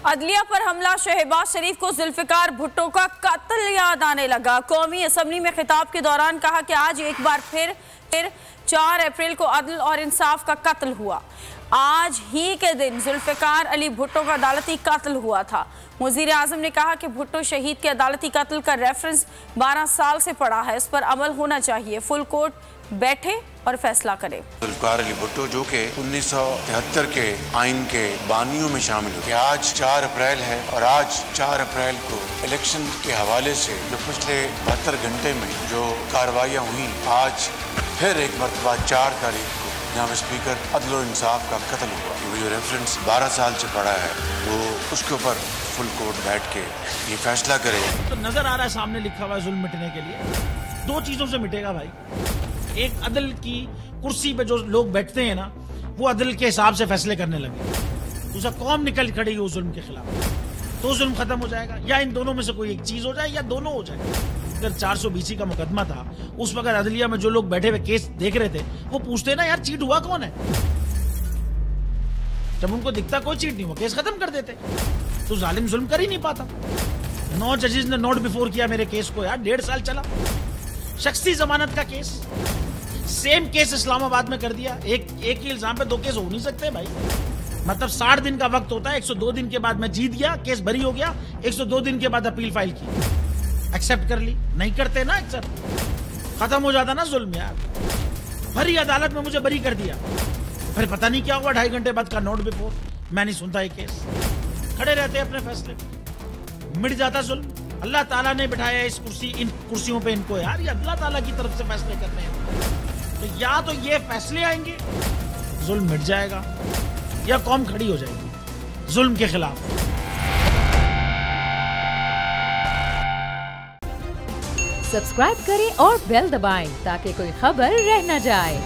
अदलिया पर हमला, शहबाज शरीफ को जुल्फिकार भुट्टो का कत्ल याद आने लगा। कौमी असम्बली में खिताब के दौरान कहा कि आज एक बार फिर 4 अप्रैल को अदल और इंसाफ का कत्ल हुआ। आज ही के दिन जुल्फिकार अली भुट्टो का अदालती कत्ल हुआ था। वज़ीर आज़म ने कहा कि भुट्टो शहीद के अदालती कत्ल का रेफरेंस 12 साल से पड़ा है, इस पर अमल होना चाहिए। फुल कोर्ट बैठे और फैसला करे। जुल्फिकार अली भुट्टो जो कि 1973 के आइन के बानियों में शामिल हुए। आज 4 अप्रैल है और आज 4 अप्रैल को इलेक्शन के हवाले से जो पिछले 72 घंटे में जो कार्रवाइयाँ हुई, आज फिर एक मरतबा 4 तारीख को जहाँ स्पीकर अदल और इंसाफ का कत्ल हुआ। वो जो रेफरेंस 12 साल से पड़ा है, वो उसके ऊपर फुल कोर्ट बैठ के ये फैसला करे। तो नजर आ रहा है सामने लिखा हुआ है जुल्म मिटने के लिए 2 चीजों से मिटेगा भाई। एक, अदल की कुर्सी पे जो लोग बैठते हैं ना, वो अदल के हिसाब से फैसले करने लगे। दूसरा, कौम निकल खड़ी हो जुल्म के खिलाफ, तो जुल्म खत्म हो जाएगा। या इन दोनों में से कोई एक चीज हो जाए या दोनों हो जाए। अगर 420 का मुकदमा था, उस वक्त अदलिया में जो लोग बैठे हुए केस देख रहे थे, वो पूछते ना यार चीट हुआ कौन है। जब उनको दिखता कोई चीट नहीं हुआ, केस खत्म कर देते। तो जालिम जुल्म कर ही नहीं पाता। 9 जजेस ने नोट बिफोर किया मेरे केस को यार, 1.5 साल चला। शख्सी जमानत का केस, सेम केस इस्लामाबाद में कर दिया। एक ही इल्जाम पे 2 केस हो नहीं सकते भाई। मतलब 60 दिन का वक्त होता है। 102 दिन के बाद मैं जीत गया, केस बरी हो गया। 102 दिन के बाद अपील फाइल की, एक्सेप्ट कर ली। नहीं करते ना एक्सेप्ट, खत्म हो जाता ना जुल्म यार। भरी अदालत में मुझे बरी कर दिया, फिर पता नहीं क्या हुआ 2.5 घंटे बाद का नोट बिफोर। मैं नहीं सुनता ये केस, खड़े रहते अपने फैसले, मिट जाता जुल्म। अल्लाह ताला ने बिठाया इन कुर्सियों पे इनको यार, ये अल्लाह ताला की तरफ से फैसले करने हैं। तो या तो ये फैसले आएंगे, जुल्म मिट जाएगा, या कौम खड़ी हो जाएगी जुल्म के खिलाफ। सब्सक्राइब करें और बेल दबाएं ताकि कोई खबर रह न जाए।